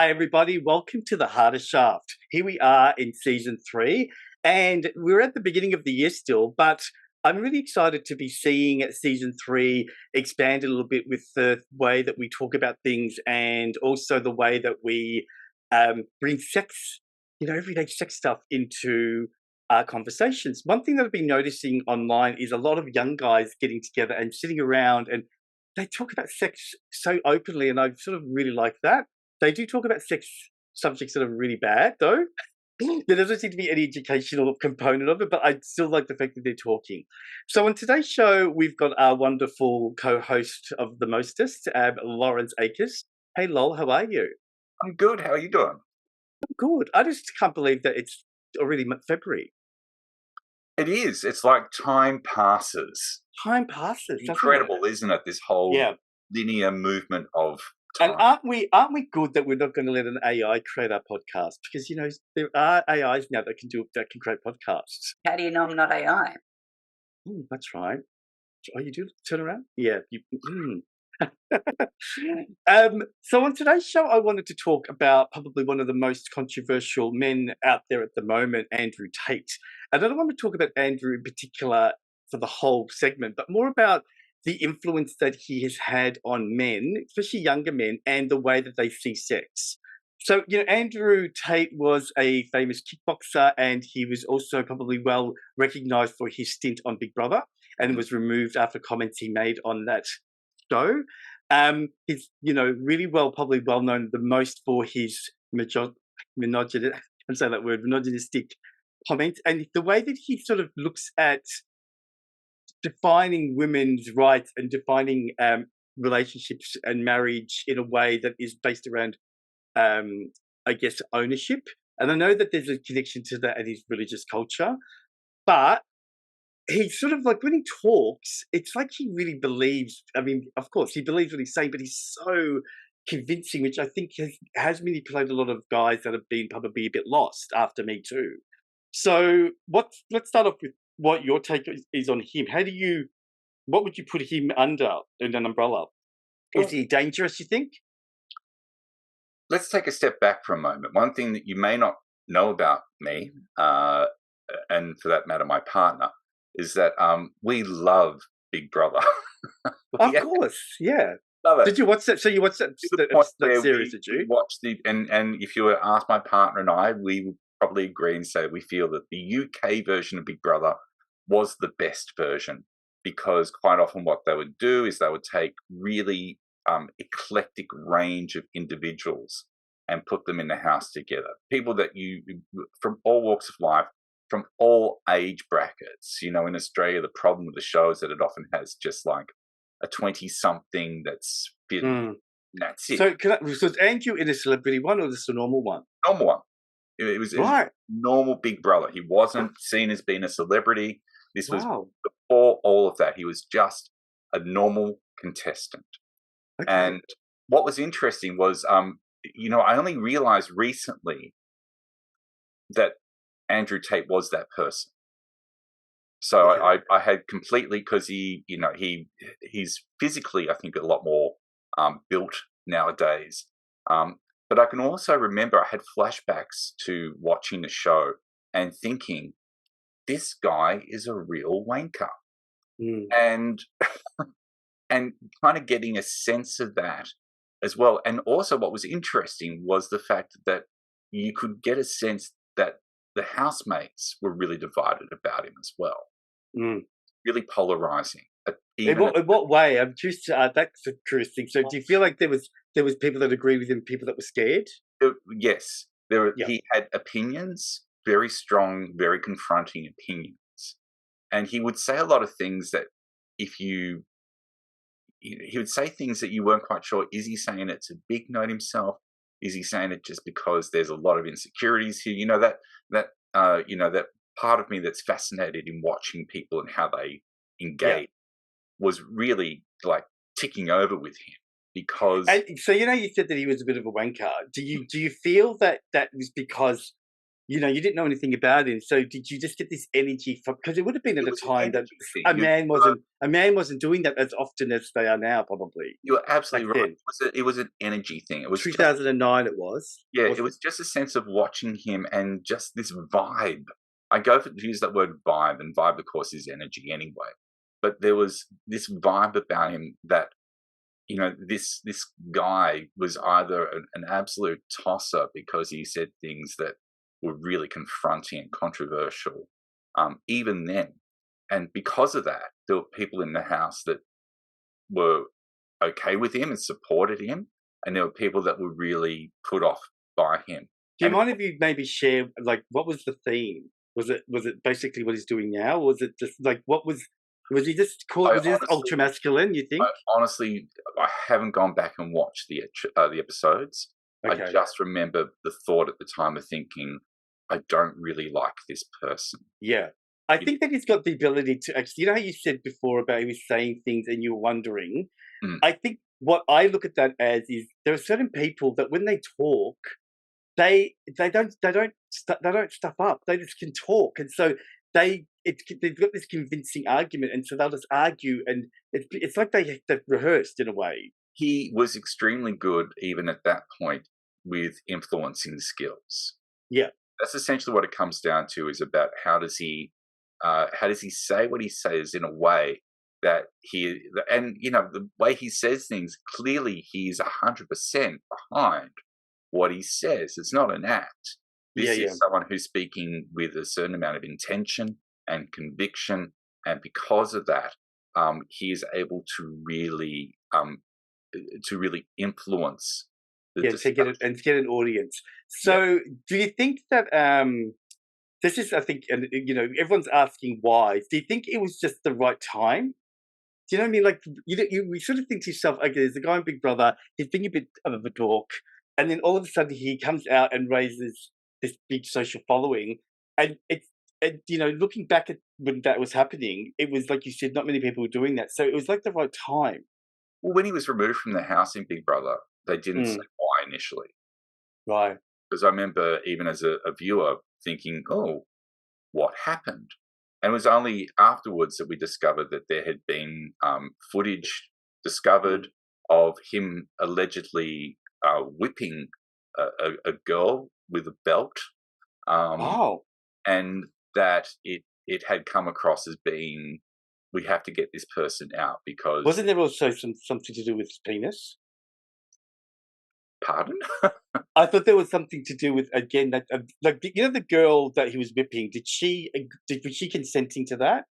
Hi, everybody. Welcome to the Harder Shaft. Here we are in season 3, and we're at the beginning of the year still, but I'm really excited to be seeing season 3 expand a little bit with the way that we talk about things and also the way that we bring sex, everyday sex stuff into our conversations. One thing that I've been noticing online is a lot of young guys getting together and sitting around and they talk about sex so openly, and I sort of really like that. They do talk about sex subjects that are really bad, though. There doesn't seem to be any educational component of it, but I still like the fact that they're talking. So on today's show, we've got our wonderful co-host of the Mostest, Lawrence Akers. Hey, Lol, how are you? I'm good. How are you doing? I'm good. I just can't believe that it's already February. It is. It's like time passes. Time passes. Incredible, isn't it? This whole linear movement of time. And aren't we good that we're not going to let an AI create our podcast? Because there are AIs now that can create podcasts. How do you know I'm not AI? That's right. Oh, you do turn around? Yeah. So on today's show, I wanted to talk about probably one of the most controversial men out there at the moment, Andrew Tate. And I don't want to talk about Andrew in particular for the whole segment, but more about the influence that he has had on men, especially younger men, and the way that they see sex. So, Andrew Tate was a famous kickboxer, and he was also probably well recognized for his stint on Big Brother, and was removed after comments he made on that show. He's, really probably well known the most for his misogynistic comments, and the way that he sort of looks at defining women's rights and defining relationships and marriage in a way that is based around, I guess, ownership. And I know that there's a connection to that and his religious culture, but he's sort of like, when he talks, it's like he really believes, of course, he believes what he's saying, but he's so convincing, which I think has manipulated a lot of guys that have been probably a bit lost after Me Too. So let's start off with what your take is on him. What would you put him under in an umbrella? Is he dangerous, you think? Let's take a step back for a moment. One thing that you may not know about me, and for that matter, my partner, is that we love Big Brother. Of course, yeah. Love it. Did you watch that? So you watched that series, did you? Watched and if you were to ask my partner and I, we would probably agree and say we feel that the UK version of Big Brother was the best version, because quite often what they would do is they would take really eclectic range of individuals and put them in the house together. People that from all walks of life, from all age brackets. In Australia, the problem with the show is that it often has just like a 20-something that's fit. That's it. So is Andrew in a celebrity one or just a normal one? Normal one. It was normal Big Brother. He wasn't seen as being a celebrity. This was before all of that. He was just a normal contestant. Okay. And what was interesting was, I only realized recently that Andrew Tate was that person. So I had completely, because he's physically, I think, a lot more built nowadays. But I can also remember I had flashbacks to watching the show and thinking, this guy is a real wanker. And and kind of getting a sense of that as well. And also what was interesting was the fact that you could get a sense that the housemates were really divided about him as well. Really polarizing. In what way? I'm just that's a curious thing. So do you feel like there was people that agreed with him, people that were scared? Yes. He had opinions, very strong, very confronting opinions. And he would say a lot of things that he would say things that you weren't quite sure, is he saying it to big note himself? Is he saying it just because there's a lot of insecurities here? That part of me that's fascinated in watching people and how they engage was really like ticking over with him, because. And so you said that he was a bit of a wanker. Do you feel that was because you didn't know anything about him. So did you just get this energy from? Because it would have been at a time that a man wasn't doing that as often as they are now, probably. You're absolutely right. It was an energy thing. It was 2009. It was. Yeah, it was just a sense of watching him and just this vibe. I go to use that word vibe, and vibe, of course, is energy anyway. But there was this vibe about him that, this guy was either an absolute tosser because he said things that were really confronting and controversial, even then. And because of that, there were people in the house that were okay with him and supported him, and there were people that were really put off by him. Do you mind if you maybe share, like, what was the theme? Was it basically what he's doing now? Or was it just like, was he just called, was he just ultra masculine, you think? Honestly, I haven't gone back and watched the episodes. Okay. I just remember the thought at the time of thinking, I don't really like this person. Yeah. I think that he's got the ability to actually, how you said before about he was saying things and you were wondering. I think what I look at that as is there are certain people that when they talk, they don't stuff up. They just can talk, and so they've got this convincing argument, and so they'll just argue, and it's like they've rehearsed in a way. He was extremely good even at that point with influencing skills. Yeah, that's essentially what it comes down to. Is about how does he say what he says in a way that the way he says things, clearly he's 100% behind what he says. It's not an act. This is someone who's speaking with a certain amount of intention and conviction, and because of that, he is able to really influence to get an audience. So, do you think that this is, I think, and everyone's asking why. Do you think it was just the right time? Do you know what I mean? Like, you sort of think to yourself, okay, there's a guy in Big Brother, he's being a bit of a dork, and then all of a sudden he comes out and raises this big social following, and looking back at when that was happening, it was like you said, not many people were doing that, so it was like the right time. Well, when he was removed from the house in Big Brother, they didn't say why initially, right? Because I remember even as a viewer thinking, "Oh, what happened?" And it was only afterwards that we discovered that there had been footage discovered of him allegedly whipping a girl with a belt. And that it had come across as being, we have to get this person out because... Wasn't there also something to do with his penis? Pardon? I thought there was something to do with, again, that the girl that he was whipping. Was she consenting to that?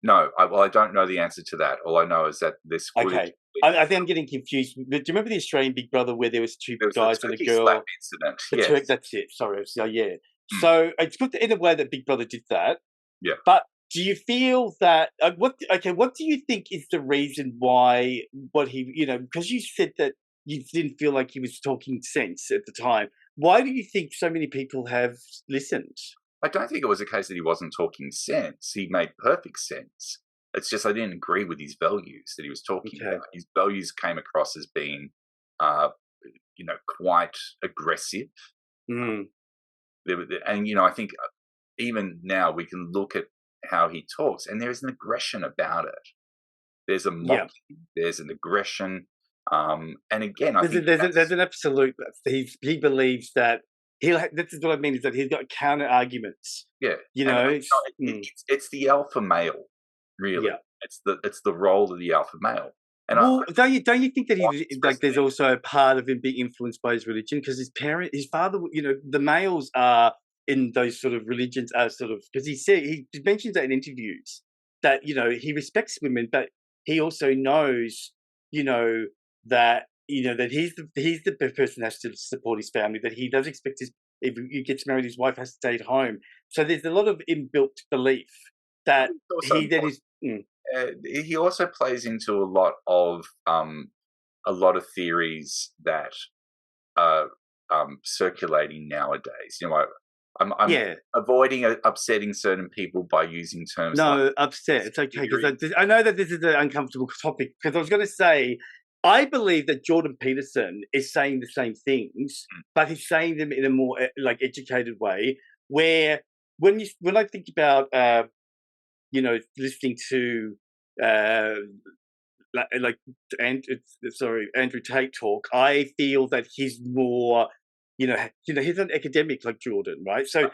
No, I don't know the answer to that. All I know is that this footage... Okay, I think I'm getting confused. Do you remember the Australian Big Brother where there was two guys and a girl? Incident. Yes. That's it. Sorry. Yeah. So it's good in a way that Big Brother did that. Yeah. But do you feel that what do you think is the reason why because you said that you didn't feel like he was talking sense at the time. Why do you think so many people have listened? I don't think it was a case that he wasn't talking sense. He made perfect sense. It's just I didn't agree with his values that he was talking about. His values came across as being, quite aggressive. And, I think even now we can look at how he talks, and there is an aggression about it. There's a mocking, there's an aggression. And again, I think there's an absolute. He believes that this is what I mean is that he's got counter arguments. Yeah, it's the alpha male, really. Yeah. It's the role of the alpha male. And don't you think that there's also a part of him being influenced by his religion because his father, the males are in those sort of religions are sort of because he mentions that in interviews that he respects women, but he also knows that he's the person that has to support his family, that he does expect if he gets married, his wife has to stay at home. So there's a lot of inbuilt belief that he also plays into a lot of theories that are circulating nowadays. I'm avoiding upsetting certain people by using terms. No, upset. It's okay because I know that this is an uncomfortable topic because I was going to say I believe that Jordan Peterson is saying the same things, but he's saying them in a more like educated way. Where when I think about listening to like Andrew Tate talk, I feel that he's more he's an academic like Jordan, right? So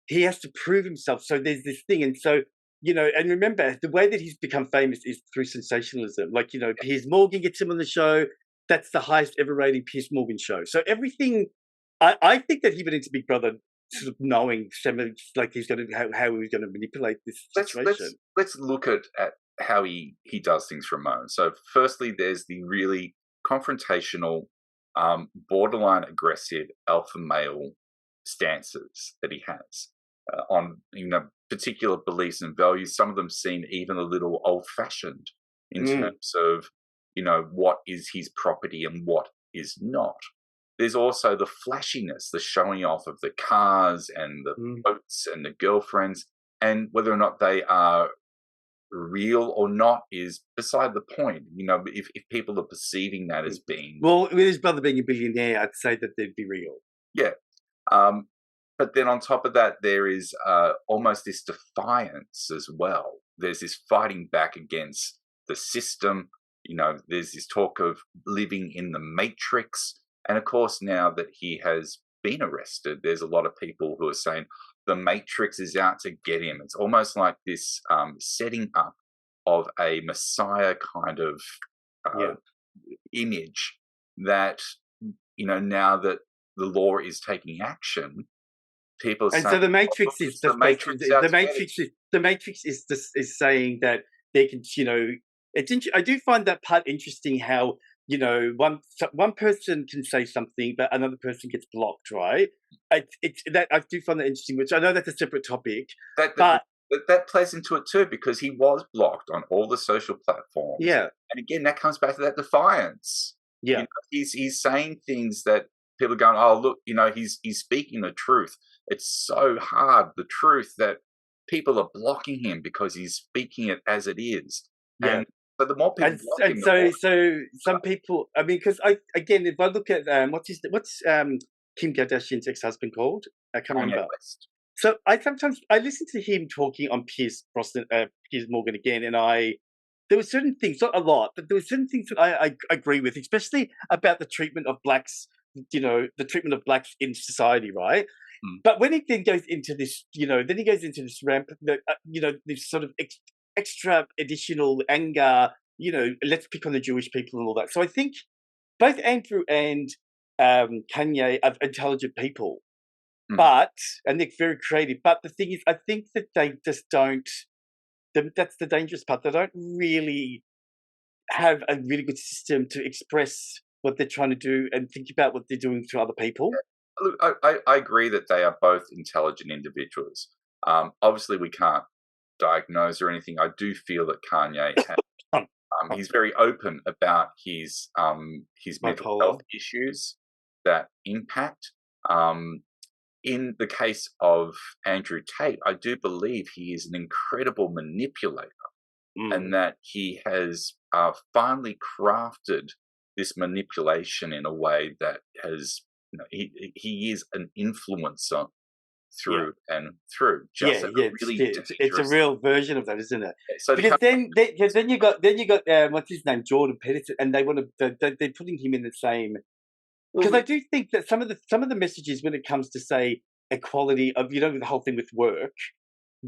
he has to prove himself. So there's this thing, and so and remember, the way that he's become famous is through sensationalism. Like, Piers Morgan gets him on the show. That's the highest ever rated Piers Morgan show. So everything, I think that he went into Big Brother sort of knowing like he's going to how he's going to manipulate this situation. Let's look at how he does things for a moment. So firstly, there's the really confrontational, borderline aggressive alpha male stances that he has on particular beliefs and values. Some of them seem even a little old-fashioned in terms of what is his property and what is not. There's also the flashiness, the showing off of the cars and the boats and the girlfriends, and whether or not they are real or not is beside the point. If people are perceiving that as being... Well, with his brother being a billionaire, I'd say that they'd be real. Yeah. But then on top of that, there is almost this defiance as well. There's this fighting back against the system. There's this talk of living in the matrix. And of course, now that he has been arrested, there's a lot of people who are saying the matrix is out to get him. It's almost like this setting up of a messiah kind of image that, now that the law is taking action, people are saying, so the matrix is the matrix is saying that they can, I do find that part interesting how one person can say something but another person gets blocked, right? I do find that interesting, which I know that's a separate topic, but that plays into it too, because he was blocked on all the social platforms. Yeah, and again, that comes back to that defiance. Yeah, he's saying things that people are going, oh look, he's speaking the truth. It's so hard, the truth, that people are blocking him because he's speaking it as it is. Yeah. And so the more people block him, so some people, I mean, because if I look at what's Kim Kardashian's ex-husband called? I can't remember. West. So I sometimes listen to him talking on Piers Morgan again, and there were certain things, not a lot, but there were certain things that I agree with, especially about the treatment of blacks, the treatment of blacks in society, right? But when he then goes into this, ramp, this sort of extra additional anger, let's pick on the Jewish people and all that. So I think both Andrew and Kanye are intelligent people, and they're very creative. But the thing is, I think that they just don't. That's the dangerous part. They don't really have a really good system to express what they're trying to do and think about what they're doing to other people. Look, I agree that they are both intelligent individuals. Obviously, we can't diagnose or anything. I do feel that Kanye has, he's very open about his mental health issues that impact. In the case of Andrew Tate, I do believe he is an incredible manipulator, and that he has finally crafted this manipulation in a way that has, he is an influencer through and through. It's a real version of that, isn't it? So because then you got what's his name, Jordan Peterson, and they're putting him in the same. Because I do think that some of the messages when it comes to, say, equality of the whole thing with work,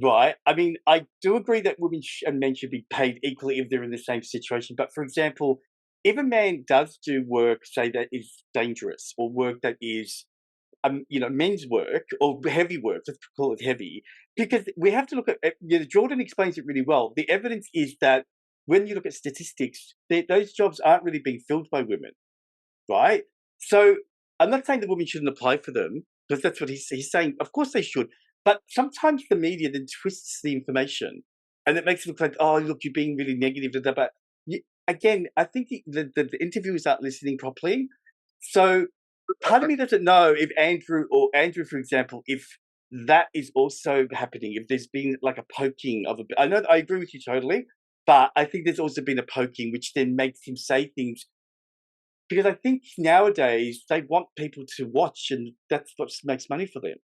right? I mean, I do agree that women and men should be paid equally if they're in the same situation. But for example, if a man does do work, say, that is dangerous, or work that is men's work or heavy work, let's call it heavy, because we have to look at, Jordan explains it really well. The evidence is that when you look at statistics, those jobs aren't really being filled by women, right? So I'm not saying that women shouldn't apply for them, because that's what he's saying. Of course they should. But sometimes the media then twists the information and it makes it look like, oh, look, you're being really negative. But again, I think the interviewers aren't listening properly. So part of me doesn't know if Andrew, for example, if that is also happening, if there's been like a poking of I know I agree with you totally, but I think there's also been a poking which then makes him say things Because I think nowadays they want people to watch, and that's what makes money for them.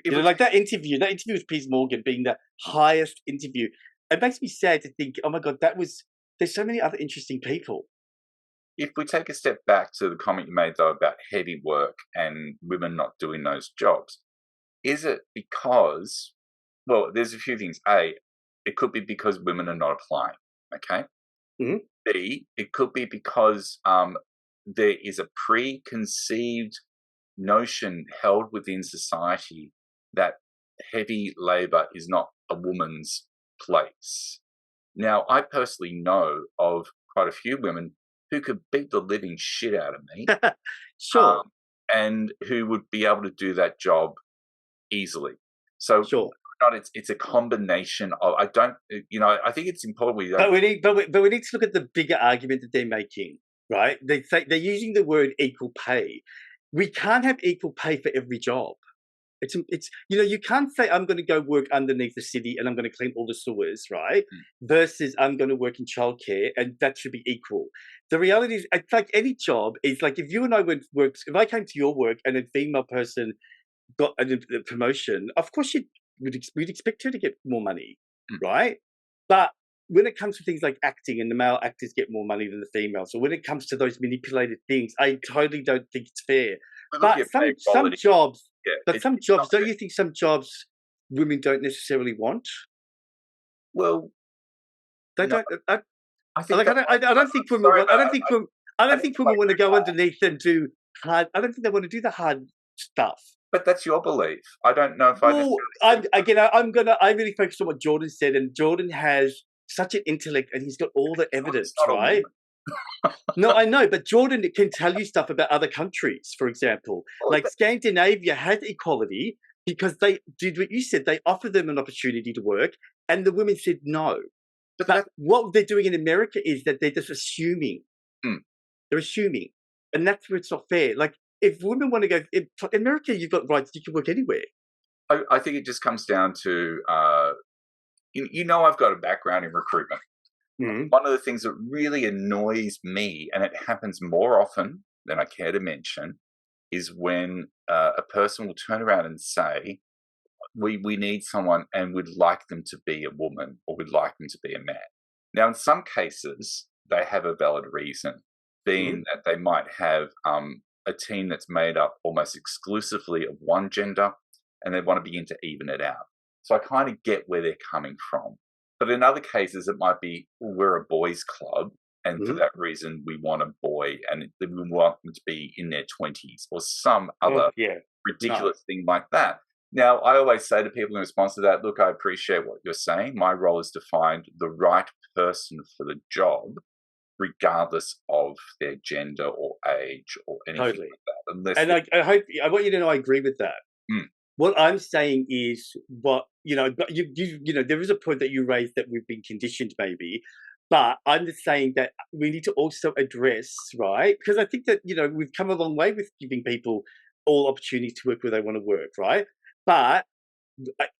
Like that interview with Piers Morgan being the highest interview. It makes me sad to think, oh my God, there's so many other interesting people. If we take a step back to the comment you made, though, about heavy work and women not doing those jobs, is it because, well, there's a few things. A, it could be because women are not applying, okay? Mm-hmm. B, it could be because there is a preconceived notion held within society that heavy labour is not a woman's place. Now, I personally know of quite a few women who could beat the living shit out of me. Sure. And who would be able to do that job easily. So sure. It's a combination of, I think it's important we don't. But we need to look at the bigger argument that they're making, right? They say they're using the word equal pay. We can't have equal pay for every job. It's you can't say I'm going to go work underneath the city and I'm going to clean all the sewers, right? Versus I'm going to work in childcare and that should be equal. The reality is, it's like any job. It's like if you and I if I came to your work and a female person got a promotion, of course we'd expect her to get more money, right? But when it comes to things like acting, and the male actors get more money than the females, so when it comes to those manipulated things, I totally don't think it's fair. But some jobs, don't you think some jobs women don't necessarily want? Well, they don't. I don't think women want to go underneath and do hard. I don't think they want to do the hard stuff. But that's your belief. I don't know if I really focus on what Jordan said, and Jordan has such an intellect, and he's got all the evidence, right? No, I know, but Jordan can tell you stuff about other countries, for example. Scandinavia has equality because they did what you said. They offered them an opportunity to work, and the women said no. But what they're doing in America is that they're just assuming. They're assuming. And that's where it's not fair. Like, if women want to go, in America, you've got rights, you can work anywhere. I think it just comes down to, I've got a background in recruitment. One of the things that really annoys me, and it happens more often than I care to mention, is when a person will turn around and say, we need someone and we'd like them to be a woman or we'd like them to be a man. Now, in some cases, they have a valid reason, being that they might have a team that's made up almost exclusively of one gender and they want to begin to even it out. So I kind of get where they're coming from. But in other cases, it might be, we're a boys' club, and for that reason, we want a boy, and we want them to be in their 20s, or some other ridiculous thing like that. Now, I always say to people in response to that, look, I appreciate what you're saying. My role is to find the right person for the job, regardless of their gender or age or anything like that. I want you to know I agree with that. What I'm saying is, there is a point that you raised that we've been conditioned, maybe, but I'm just saying that we need to also address, right? Because I think that, we've come a long way with giving people all opportunities to work where they want to work, right? But,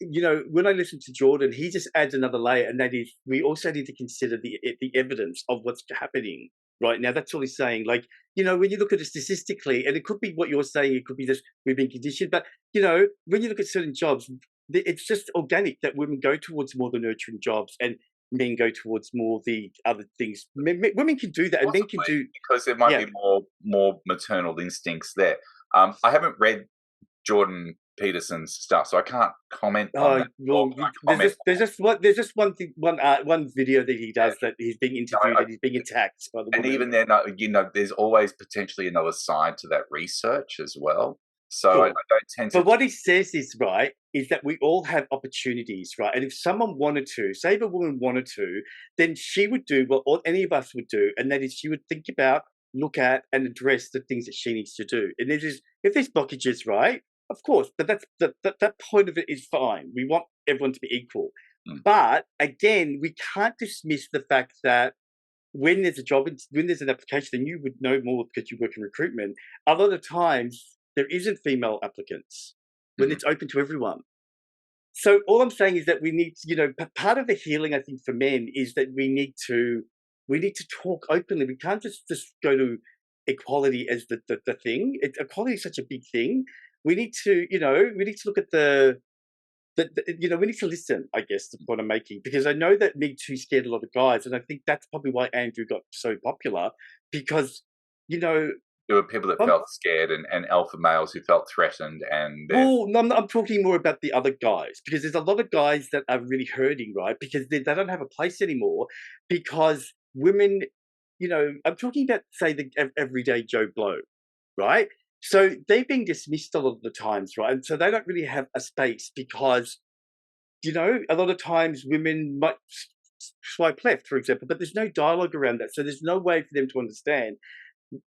when I listen to Jordan, he just adds another layer, and that is, we also need to consider the evidence of what's happening right now. That's all he's saying. Like, when you look at it statistically, and it could be what you're saying, it could be just we've been conditioned, but, when you look at certain jobs, it's just organic that women go towards more the nurturing jobs and men go towards more the other things. Women can do that, and men can do, because there might be more maternal instincts there. I haven't read Jordan Peterson's stuff, so I can't comment on that. Well, there's just one thing, one video that he does that he's being interviewed and he's being attacked by the woman. And even then, there's always potentially another side to that research as well. So I don't tend to. But what he says is that we all have opportunities, right? And if someone wanted to, say if a woman wanted to, then she would do what any of us would do, and that is she would think about, look at, and address the things that she needs to do. And if there's blockages, right? Of course, but that point of it is fine. We want everyone to be equal. But again, we can't dismiss the fact that when there's a job, when there's an application, then you would know more because you work in recruitment. A lot of times, there isn't female applicants when it's open to everyone. So all I'm saying is that we need, part of the healing, I think, for men is that we need to we need to talk openly. We can't just go to equality as the thing. Equality is such a big thing. We need to, we need to look at we need to listen, I guess, the point I'm making, because I know that Me Too scared a lot of guys, and I think that's probably why Andrew got so popular, because, there were people that felt scared and alpha males who felt threatened. And well, no, I'm talking more about the other guys, because there's a lot of guys that are really hurting, right? Because they don't have a place anymore, because women, I'm talking about, say, the everyday Joe Blow, right? So they've been dismissed a lot of the times, right? And so they don't really have a space because, a lot of times women might swipe left, for example, but there's no dialogue around that. So there's no way for them to understand.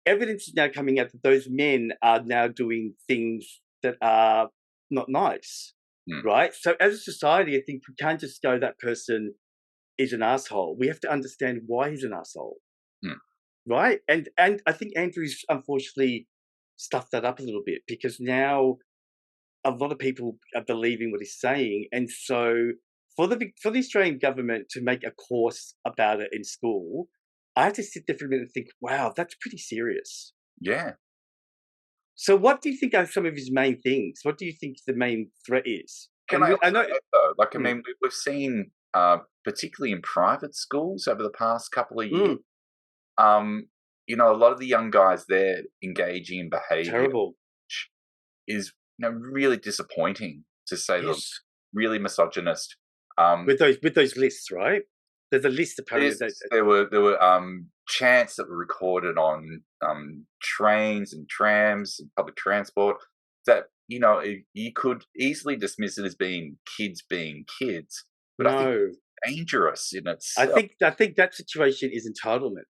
Evidence is now coming out that those men are now doing things that are not nice, right? So as a society, I think we can't just go, that person is an asshole. We have to understand why he's an asshole, right? And I think Andrew's unfortunately stuffed that up a little bit, because now a lot of people are believing what he's saying, and so for the Australian government to make a course about it in school, I have to sit there for a minute and think, wow, that's pretty serious. Yeah. So what do you think are some of his main things? What do you think the main threat is? I know, though, I mean, we've seen, particularly in private schools over the past couple of years, a lot of the young guys there engaging in behaviour, terrible, which is really disappointing, to say the least. Really misogynist. With those lists, right? There's a list apparently. There were chants that were recorded on trains and trams and public transport that you could easily dismiss it as being kids, but I think it's dangerous in itself. I think that situation is entitlement.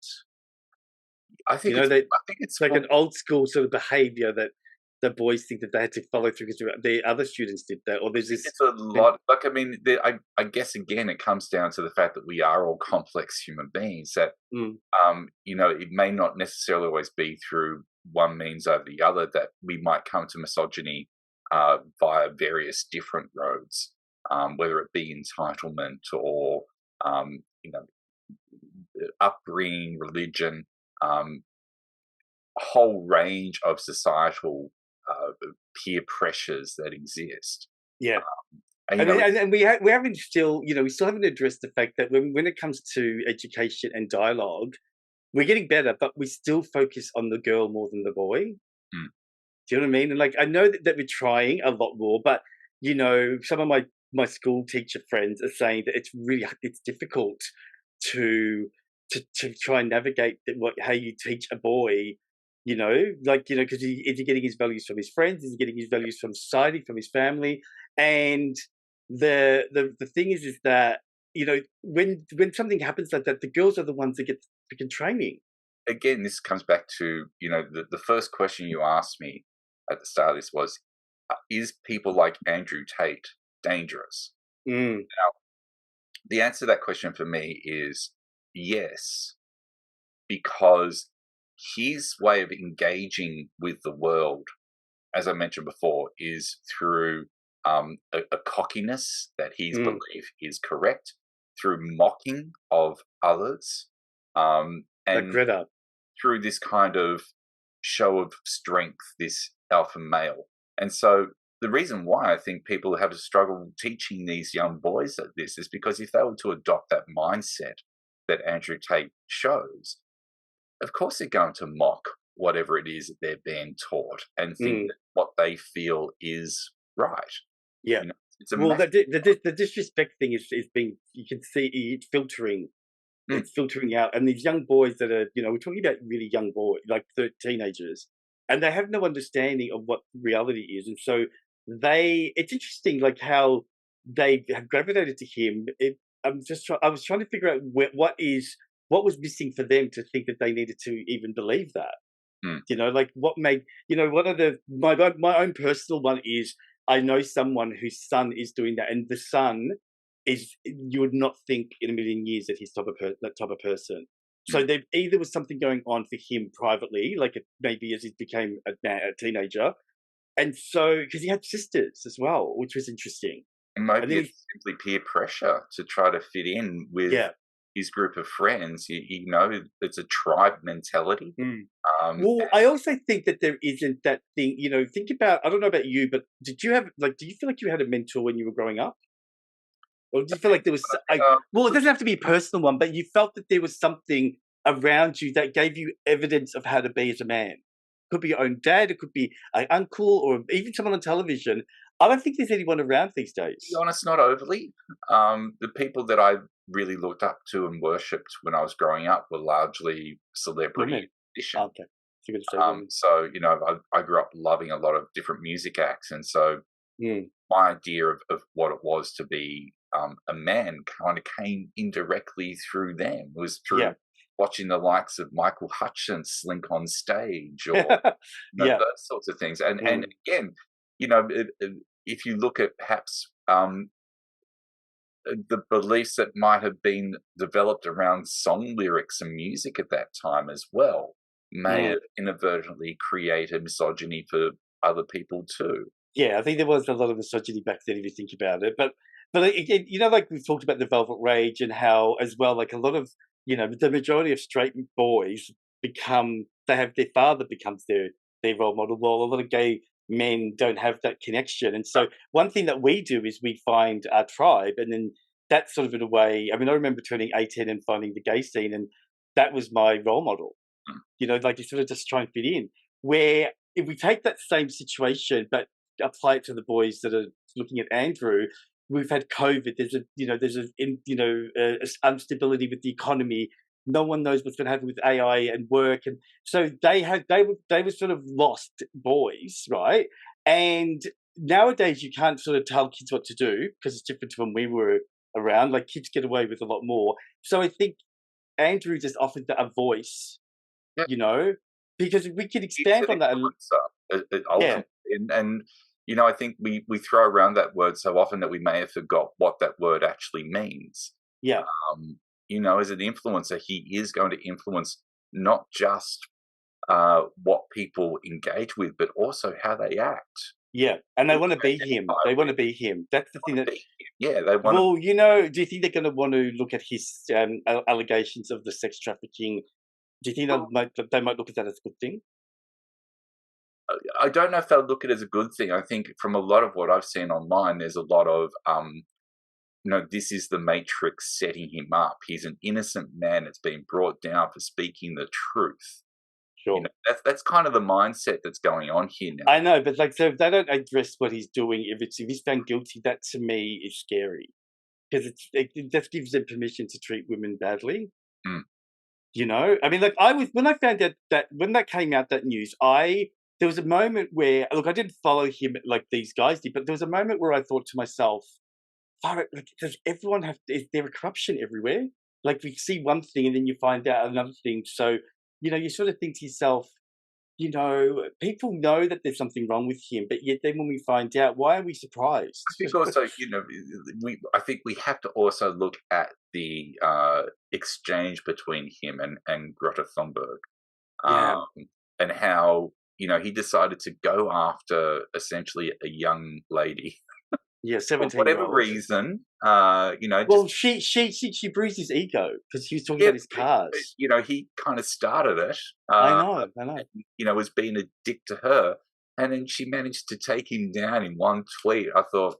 I think it's like an old school sort of behaviour that the boys think that they had to follow through because the other students did that, or there's this. It's a lot. Like, I mean, I guess again, it comes down to the fact that we are all complex human beings. That it may not necessarily always be through one means over the other that we might come to misogyny via various different roads, whether it be entitlement or upbringing, religion, a whole range of societal peer pressures that exist. Yeah. And we haven't still, we still haven't addressed the fact that when it comes to education and dialogue, we're getting better, but we still focus on the girl more than the boy. Do you know what I mean? And like, I know that we're trying a lot more, but some of my school teacher friends are saying that it's difficult to try and navigate how you teach a boy. Because is he getting his values from his friends? Is he getting his values from society, from his family? And the thing is that when something happens like that, the girls are the ones that get freaking training. Again, this comes back to the first question you asked me at the start of this was, is people like Andrew Tate dangerous? Now, the answer to that question for me is yes, because his way of engaging with the world, as I mentioned before, is through a cockiness that he believes is correct, through mocking of others, and through this kind of show of strength, this alpha male. And so the reason why I think people have a struggle teaching these young boys this is because if they were to adopt that mindset that Andrew Tate shows, of course they're going to mock whatever it is that they're being taught and think that what they feel is right. Yeah. The disrespect thing is being, you can see it's filtering. It's filtering out. And these young boys that are, we're talking about really young boys, like teenagers, and they have no understanding of what reality is. And so it's interesting, like how they have gravitated to him. I was trying to figure out what was missing for them to think that they needed to even believe that. Like what made, one of my own personal one is, I know someone whose son is doing that, and the son is, you would not think in a million years that he's that type of person. So there either was something going on for him privately, like maybe as he became a teenager, and so because he had sisters as well, which was interesting. And maybe it's simply peer pressure to try to fit in with his group of friends. You know, it's a tribe mentality. Well, I also think that there isn't that thing. You know, think about. I don't know about you, but do you feel like you had a mentor when you were growing up? Or do you feel like there was, well, it doesn't have to be a personal one, but you felt that there was something around you that gave you evidence of how to be as a man? It could be your own dad, it could be an uncle, or even someone on television. I don't think there's anyone around these days. To be honest, not overly. The people that I really looked up to and worshipped when I was growing up were largely celebrity musicians. Okay. So, you know, I grew up loving a lot of different music acts. And so my idea of what it was to be a man kind of came indirectly through them. It was through watching the likes of Michael Hutchence slink on stage, or those sorts of things. And again, you know, if you look at perhaps the beliefs that might have been developed around song lyrics and music at that time as well may have inadvertently created misogyny for other people too. Yeah, I think there was a lot of misogyny back then if you think about it. But again, you know, like we've talked about the Velvet Rage and how as well, like a lot of, you know, the majority of straight boys they have their father becomes their role model, while a lot of gay men don't have that connection. And so one thing that we do is we find our tribe, and then that's sort of in a way, I mean, I remember turning 18 and finding the gay scene, and that was my role model. You know, like you sort of just try and fit in. Where if we take that same situation, but apply it to the boys that are looking at Andrew, we've had COVID. There's instability with the economy. No one knows what's going to happen with AI and work, and so they were sort of lost boys, right? And nowadays you can't sort of tell kids what to do because it's different to when we were around. Like kids get away with a lot more. So I think Andrew just offered a voice, you know, because we could expand on that. And you know, I think we throw around that word so often that we may have forgot what that word actually means. Yeah. You know, as an influencer, he is going to influence not just what people engage with, but also how they act. Yeah, and they want to be him. They want to be him. That's the thing that. Yeah, they want. Well, you know, do you think they're going to want to look at his allegations of the sex trafficking? Do you think they might look at that as a good thing? I don't know if they'll look at it as a good thing. I think from a lot of what I've seen online, there's a lot of you know, this is the Matrix setting him up. He's an innocent man that's been brought down for speaking the truth. Sure. You know, that's kind of the mindset that's going on here now. I know, but like, so if they don't address what he's doing, if he's found guilty, that to me is scary, because it just gives them permission to treat women badly. You know, I mean, like when I found out that when that came out, that news, there was a moment where, look, I didn't follow him like these guys did, but there was a moment where I thought to myself, like, does everyone is there a corruption everywhere? Like we see one thing and then you find out another thing. So, you know, you sort of think to yourself, you know, people know that there's something wrong with him, but yet then when we find out, why are we surprised? I think also, you know, I think we have to also look at the exchange between him and Greta Thunberg, and how, you know, he decided to go after essentially a young lady. Yeah, 17. For whatever reason, you know. Well, she bruised his ego because he was talking about his cars. You know, he kind of started it. I know. And, you know, was being a dick to her, and then she managed to take him down in one tweet. I thought,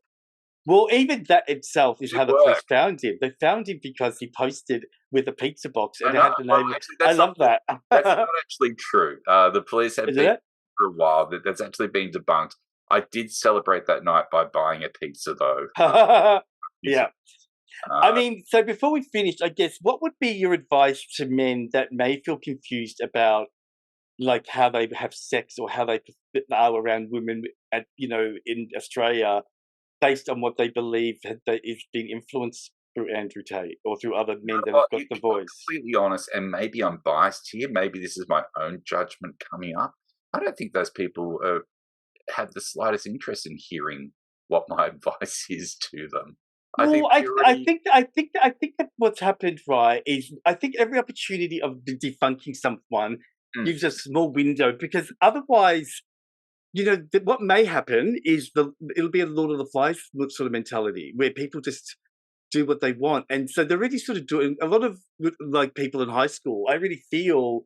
well, even that itself is how the police found him. They found him because he posted with a pizza box and it had the name. I love that. That's not actually true. The police had been for a while. That's actually been debunked. I did celebrate that night by buying a pizza, though. Yeah. I mean, so before we finish, I guess, what would be your advice to men that may feel confused about, like, how they have sex or how they are around women, you know, in Australia, based on what they believe is being influenced through Andrew Tate or through other men that have got the voice? Completely honest, and maybe I'm biased here. Maybe this is my own judgment coming up. I don't think those people have the slightest interest in hearing what my advice is to them. I think that what's happened, right, is I think every opportunity of debunking someone gives a small window, because otherwise, you know, what may happen is it'll be a Lord of the Flies sort of mentality where people just do what they want. And so they're really sort of doing a lot of like people in high school. I really feel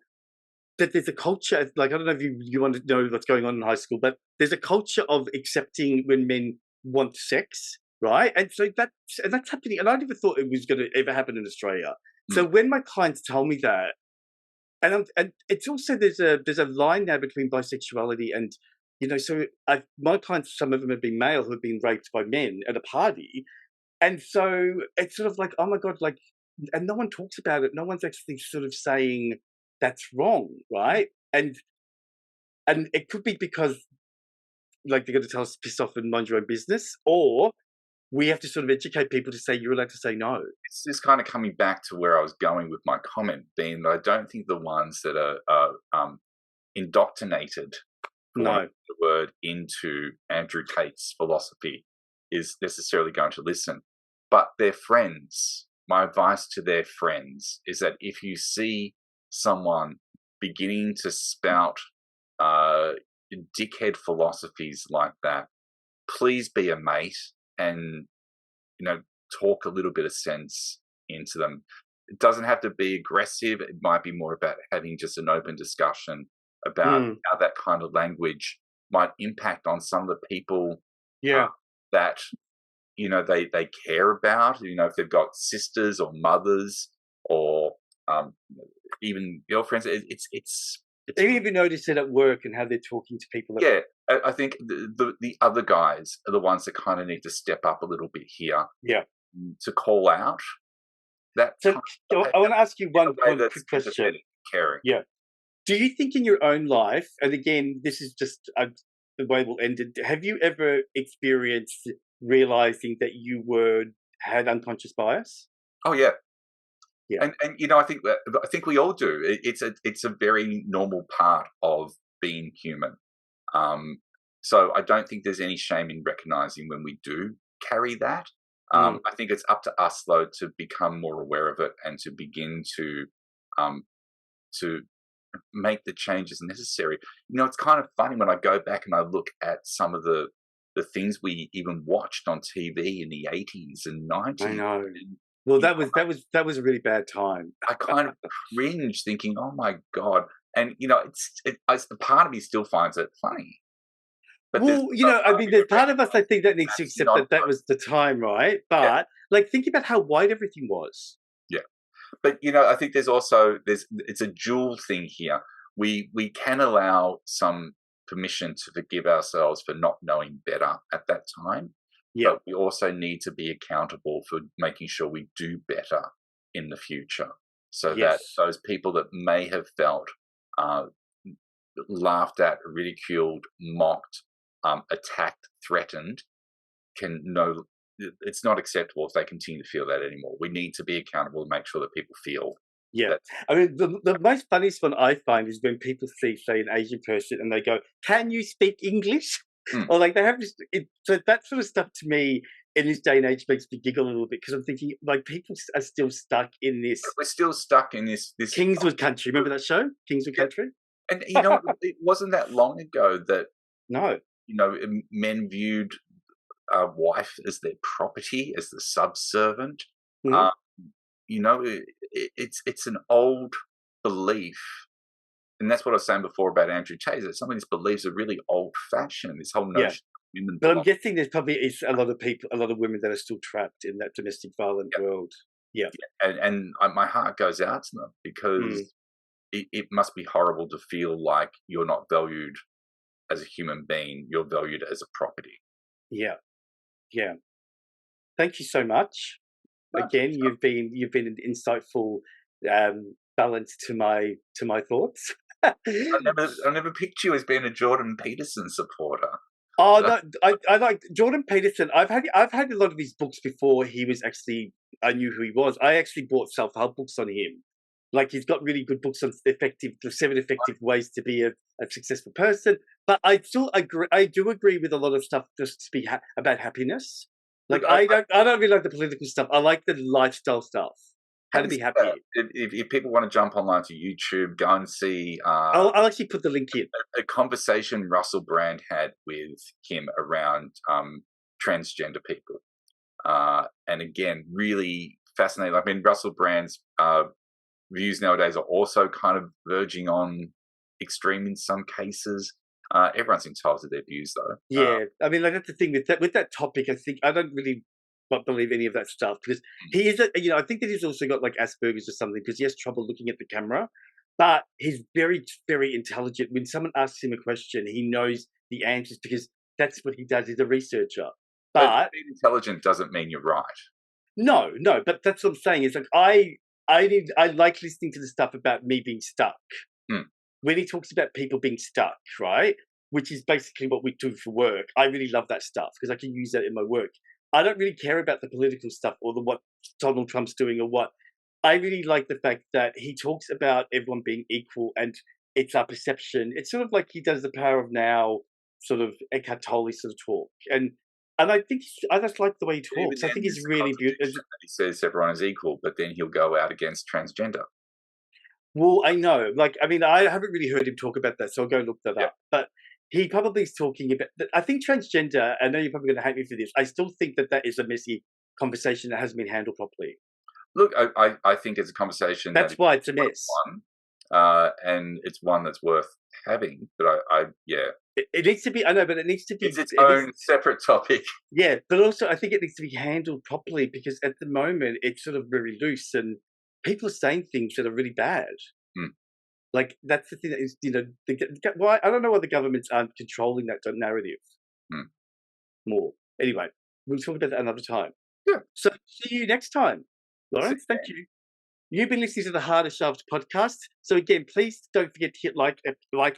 that there's a culture, like, I don't know if you want to know what's going on in high school, but there's a culture of accepting when men want sex, right? And so that's happening. And I never thought it was going to ever happen in Australia. So when my clients tell me that, and it's also there's a line now between bisexuality and, you know, so my clients, some of them have been male who have been raped by men at a party, and so it's sort of like, oh my God, like, and no one talks about it. No one's actually sort of saying that's wrong, right? And it could be because like they're going to tell us to piss off and mind your own business, or we have to sort of educate people to say you're allowed to say no. It's just kind of coming back to where I was going with my comment, being that I don't think the ones that are indoctrinated, for want of the word, into Andrew Tate's philosophy is necessarily going to listen. But their friends, my advice to their friends is that if you see someone beginning to spout dickhead philosophies like that, please be a mate and, you know, talk a little bit of sense into them. It doesn't have to be aggressive. It might be more about having just an open discussion about how that kind of language might impact on some of the people that, you know, they care about, you know, if they've got sisters or mothers or even girlfriends. It's Have you even noticed it at work and how they're talking to people? Yeah, I think the other guys are the ones that kind of need to step up a little bit here. Yeah. To call out that. So I want to ask you one quick question. Caring. Yeah. Do you think in your own life, and again, this is just the way we'll end it, have you ever experienced realizing that you had unconscious bias? Oh yeah. Yeah. And you know, I think we all do. It's a very normal part of being human. So I don't think there's any shame in recognizing when we do carry that. I think it's up to us though to become more aware of it and to begin to make the changes necessary. You know, it's kind of funny when I go back and I look at some of the things we even watched on TV in the 80s and 90s. I know. Well, that was a really bad time. I kind of cringe thinking, "Oh my God!" And you know, it's the part of me still finds it funny. But well, you know, I mean, there's part of us I think that needs to accept that was the time, right? But like, think about how white everything was. Yeah, but you know, I think there's also it's a dual thing here. We can allow some permission to forgive ourselves for not knowing better at that time. Yeah. But we also need to be accountable for making sure we do better in the future, so that those people that may have felt laughed at, ridiculed, mocked, attacked, threatened, can know it's not acceptable if they continue to feel that anymore. We need to be accountable and make sure that people feel. Yeah, I mean, the most funniest one I find is when people see, say, an Asian person and they go, "Can you speak English?" Or like they have this. So that sort of stuff to me in this day and age makes me giggle a little bit because I'm thinking like people are still stuck in this. We're still stuck in this Kingswood Country. Remember that show, Kingswood Country? And you know, it wasn't that long ago that you know, men viewed a wife as their property, as the subservient. You know, it's an old belief. And that's what I was saying before about Andrew Tate, that some of these beliefs are really old-fashioned, this whole notion of women. But I'm guessing there's probably a lot of women that are still trapped in that domestic violent world. Yeah. And my heart goes out to them because it must be horrible to feel like you're not valued as a human being, you're valued as a property. Yeah. Yeah. Thank you so much. Again, you've been an insightful balance to my thoughts. I never picked you as being a Jordan Peterson supporter. Oh no, I like Jordan Peterson. I've had a lot of his books before he was actually. I knew who he was. I actually bought self-help books on him. Like he's got really good books on the 7 effective ways to be a successful person. But I still agree. I do agree with a lot of stuff just to be about happiness. Like I don't really like the political stuff. I like the lifestyle stuff. How to be happy. If people want to jump online to YouTube, go and see. I'll actually put the link in. A conversation Russell Brand had with him around transgender people, again, really fascinating. I mean, Russell Brand's views nowadays are also kind of verging on extreme in some cases. Everyone's entitled to their views, though. Yeah, I mean, like that's the thing with that topic. I think I don't really believe any of that stuff because he is, I think that he's also got like Asperger's or something because he has trouble looking at the camera. But he's very, very intelligent. When someone asks him a question, he knows the answers because that's what he does. He's a researcher. But being intelligent doesn't mean you're right. No, but that's what I'm saying. It's like I like listening to the stuff about me being stuck. When he talks about people being stuck, right, which is basically what we do for work, I really love that stuff because I can use that in my work. I don't really care about the political stuff or what Donald Trump's doing or what. I really like the fact that he talks about everyone being equal and it's our perception. It's sort of like he does the Power of Now sort of Eckhart Tolle sort of talk. And I think I just like the way he talks. I think he's really beautiful. He says everyone is equal, but then he'll go out against transgender. Well, I know. Like, I mean, I haven't really heard him talk about that, so I'll go look that up. But he probably is talking about. I think transgender. I know you're probably going to hate me for this. I still think that is a messy conversation that hasn't been handled properly. Look, I think it's a conversation. That's why it's a mess. And it's one that's worth having. But it needs to be. I know, but it needs to be. It's its own separate topic. Yeah, but also I think it needs to be handled properly because at the moment it's sort of very loose and people are saying things that are really bad. Like that's the thing that is, why I don't know why the governments aren't controlling that narrative more. Anyway, we'll talk about that another time. Yeah. So see you next time, Lawrence. Thank you. You've been listening to the Harder Shaft podcast. So again, please don't forget to hit like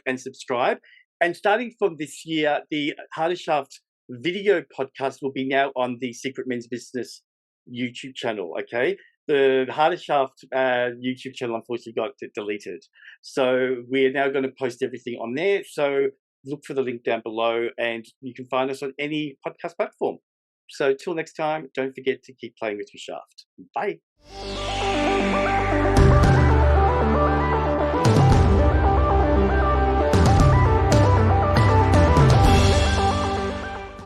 and subscribe. And starting from this year, the Harder Shaft video podcast will be now on the Secret Men's Business YouTube channel. Okay. The Harder Shaft YouTube channel unfortunately got deleted. So we are now going to post everything on there. So look for the link down below and you can find us on any podcast platform. So till next time, don't forget to keep playing with your shaft. Bye.